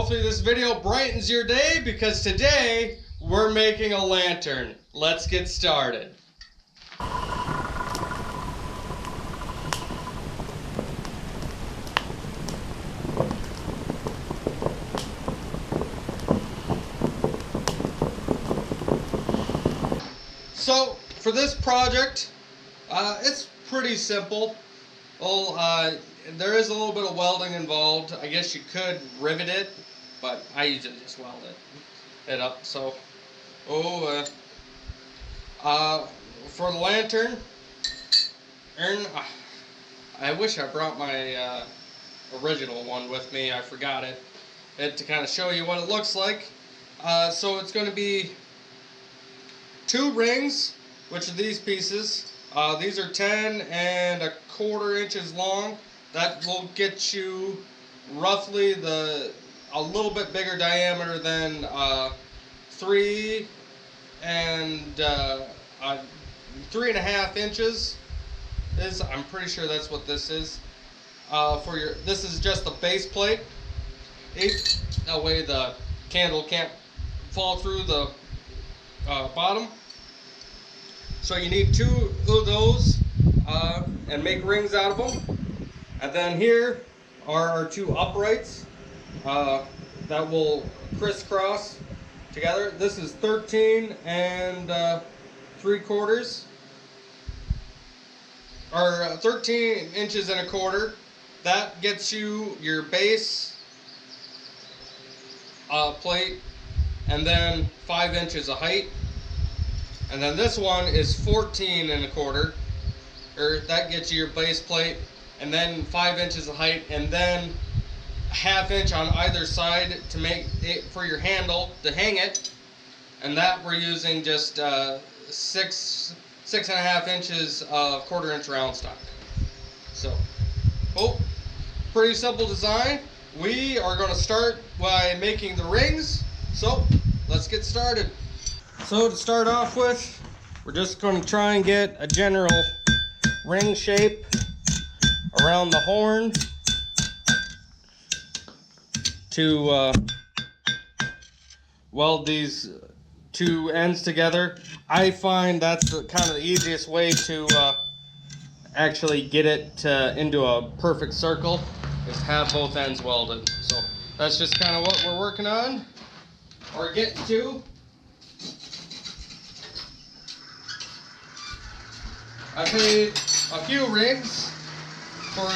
hopefully this video brightens your day, because today we're making a lantern. Let's get started. So for this project, it's pretty simple. Well, there is a little bit of welding involved. I guess you could rivet it, but I usually just weld it up. So, for the lantern, I wish I brought my original one with me. I forgot it to kind of show you what it looks like. So it's going to be 2 rings, which are these pieces. These are 10 1/4 inches long. That will get you roughly a little bit bigger diameter than 3 and 3.5 inches. I'm pretty sure that's what this is. This is just the base plate. That way the candle can't fall through the bottom. So you need 2 of those and make rings out of them. And then here are our 2 uprights that will crisscross together. This is 13 3/4, or 13 inches and 1/4. That gets you your base plate, and then 5 inches of height. And then this one is 14 1/4, or that gets you your base plate, and then 5 inches of height, and then 1/2 inch on either side to make it for your handle to hang it. And that we're using just 6.5 inches of 1/4 inch round stock. So, pretty simple design. We are going to start by making the rings. So let's get started. So to start off with, we're just going to try and get a general ring shape around the horn to weld these 2 ends together. I find that's kind of the easiest way to actually get it into a perfect circle, is have both ends welded. So that's just kind of what we're working on, or getting to. I made a few rings for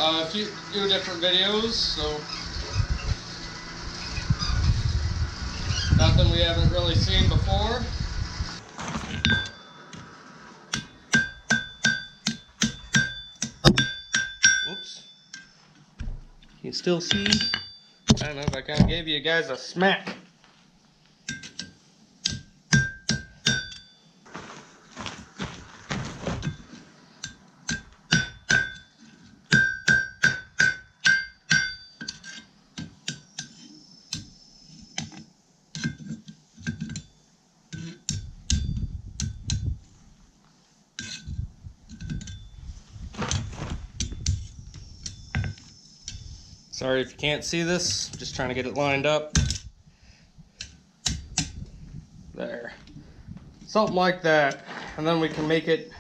a few different videos, so nothing we haven't really seen before. Oops. Can you still see? I don't know if I kind of gave you guys a smack. Sorry if you can't see this, just trying to get it lined up. There. Something like that. And then we can make it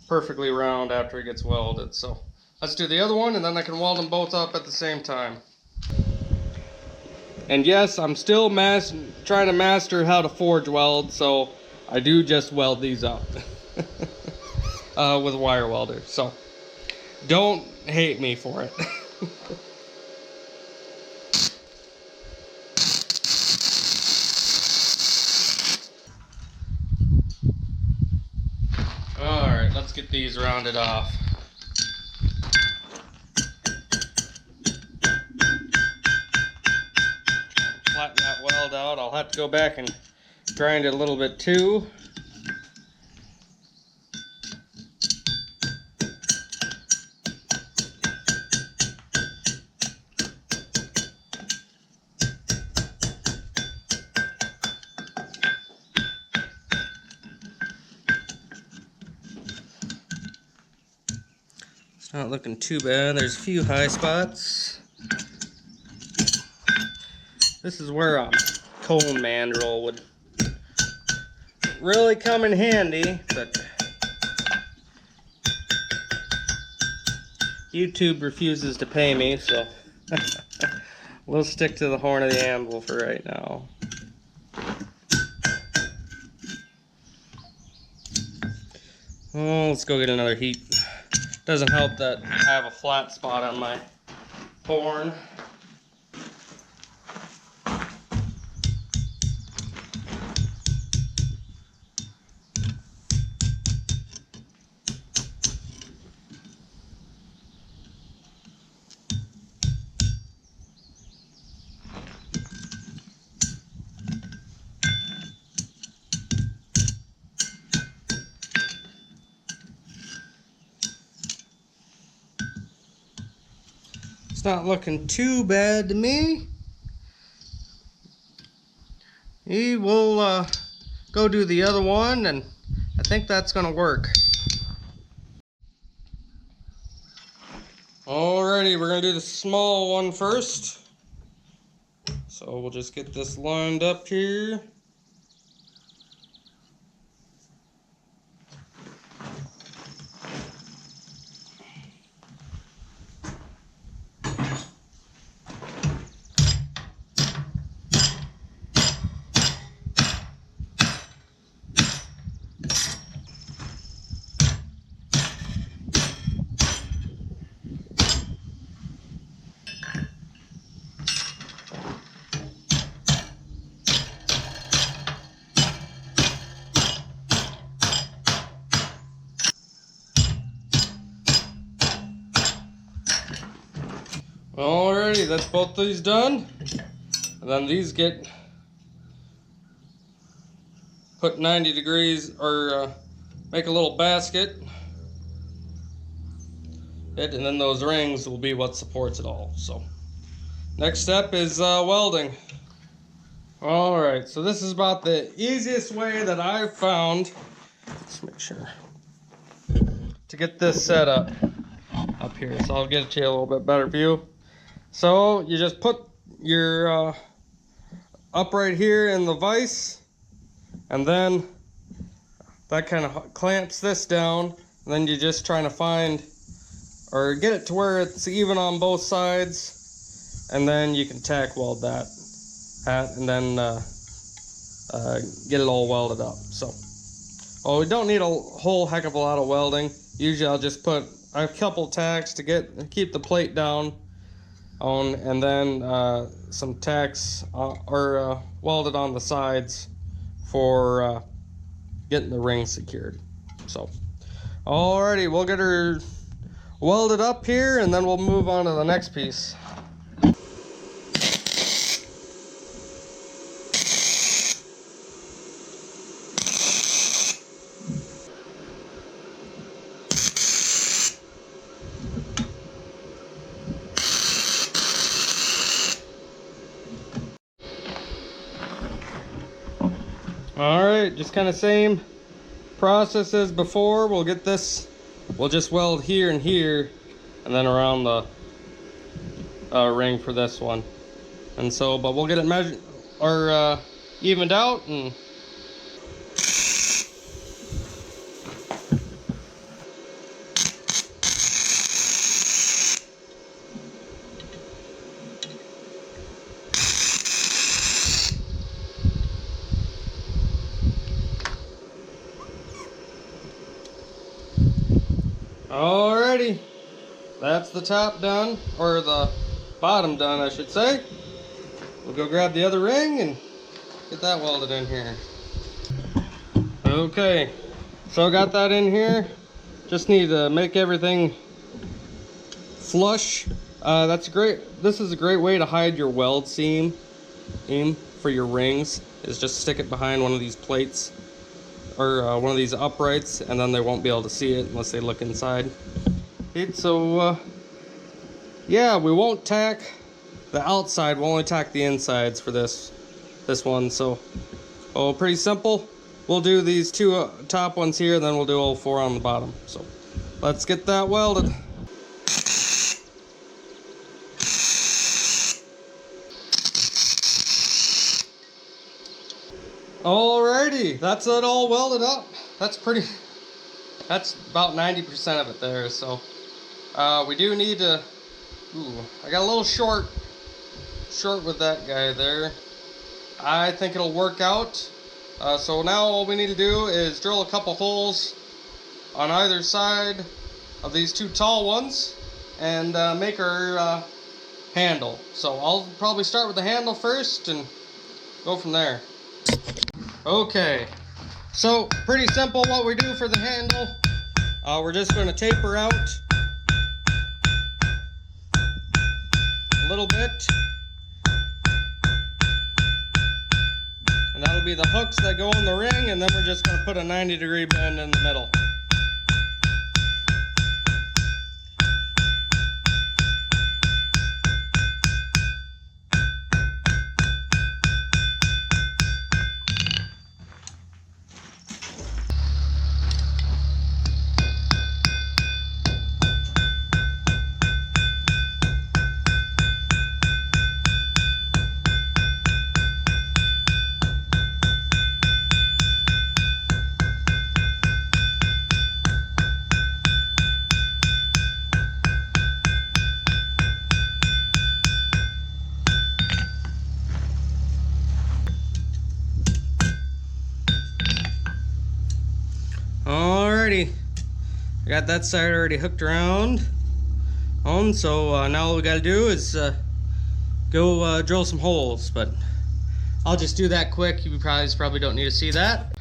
perfectly round after it gets welded. So let's do the other one, and then I can weld them both up at the same time. And yes, I'm still trying to master how to forge weld, so I do just weld these up with a wire welder. So don't hate me for it. Alright, let's get these rounded off. Flatten that weld out. I'll have to go back and grind it a little bit too. It's not looking too bad. There's a few high spots. This is where a cone mandrel would really come in handy, but YouTube refuses to pay me, so we'll stick to the horn of the anvil for right now. Oh, let's go get another heat. Doesn't help that I have a flat spot on my horn. It's not looking too bad to me. We will go do the other one, and I think that's gonna work. Alrighty, we're gonna do the small one first. So we'll just get this lined up here. Alrighty, that's both these done. And then these get put 90 degrees, or make a little basket. And then those rings will be what supports it all. So next step is welding. Alright, so this is about the easiest way that I've found. Let's make sure to get this set up here. So I'll get it to you a little bit better view. So you just put your upright here in the vise, and then that kind of clamps this down, and then you're just trying to find or get it to where it's even on both sides, and then you can tack weld that and then get it all welded up. So we don't need a whole heck of a lot of welding. Usually I'll just put a couple tacks to keep the plate down on, and then some tacks are welded on the sides for getting the ring secured. So alrighty, we'll get her welded up here, and then we'll move on to the next piece. Alright, just kind of same process as before. We'll just weld here and here, and then around the ring for this one. And so, but we'll get it measured or evened out, and alrighty, that's the top done, or the bottom done, I should say. We'll go grab the other ring and get that welded in here. Okay, so I got that in here. Just need to make everything flush. This is a great way to hide your weld seam for your rings, is just stick it behind one of these plates or one of these uprights, and then they won't be able to see it unless they look inside. So yeah, we won't tack the outside, we'll only tack the insides for this one. So pretty simple. We'll do these two top ones here, then we'll do all four on the bottom. So let's get that welded. Alrighty, that's it all welded up. That's about 90% of it there. So we do need to, I got a little short with that guy there. I think it'll work out. So now all we need to do is drill a couple holes on either side of these two tall ones and make our handle. So I'll probably start with the handle first and go from there. Okay, so pretty simple what we do for the handle. We're just going to taper out a little bit, and that'll be the hooks that go in the ring, and then we're just going to put a 90-degree bend in the middle. Alrighty, I got that side already hooked around on, so now all we gotta do is go drill some holes, but I'll just do that quick. You probably don't need to see that.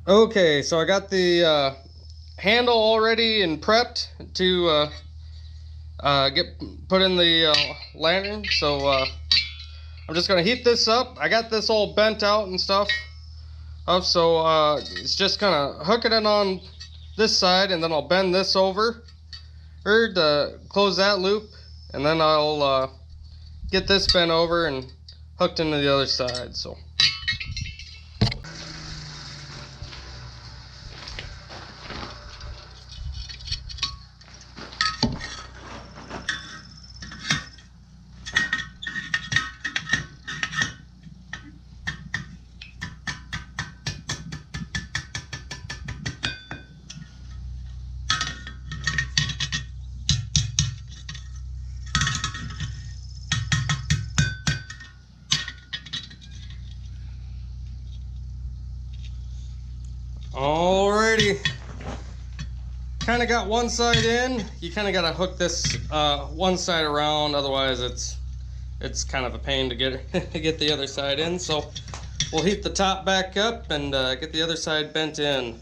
Okay, so I got the handle all ready and prepped to get put in the lantern, so I'm just gonna heat this up. I got this all bent out and stuff. So it's just kind of hooking it on this side, and then I'll bend this over to close that loop, and then I'll get this bent over and hooked into the other side. So alrighty, kind of got one side in. You kind of got to hook this one side around, otherwise it's kind of a pain to get get the other side in. So we'll heat the top back up and get the other side bent in.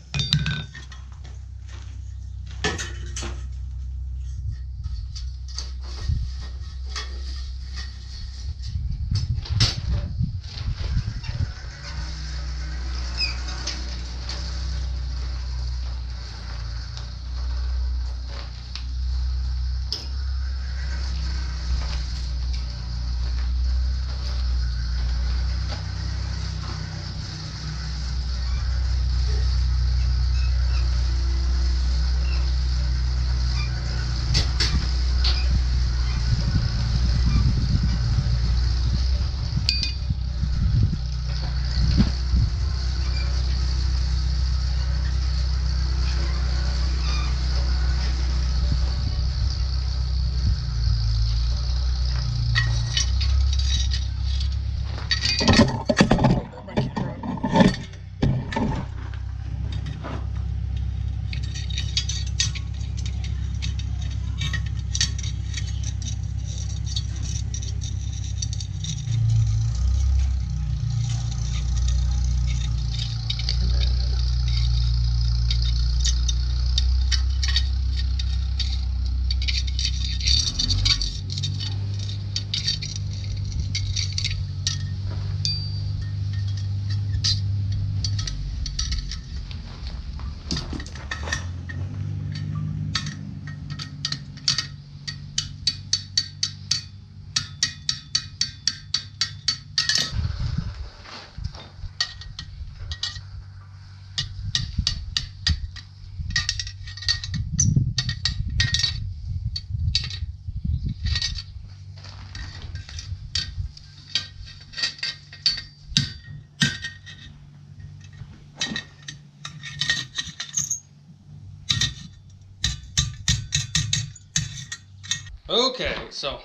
Okay, so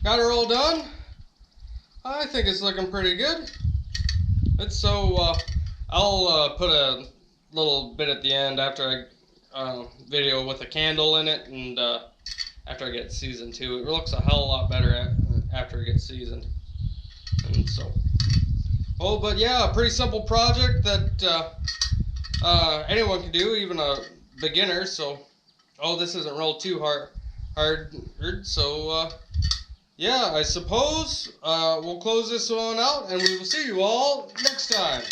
got her all done. I think it's looking pretty good. It's so I'll put a little bit at the end after I video with a candle in it, and after I get seasoned too. It looks a hell of a lot better after it gets seasoned. And so, oh, but yeah, a pretty simple project that anyone can do, even a beginner. So, oh, this isn't real too hard. So, yeah, I suppose we'll close this one out, and we will see you all next time.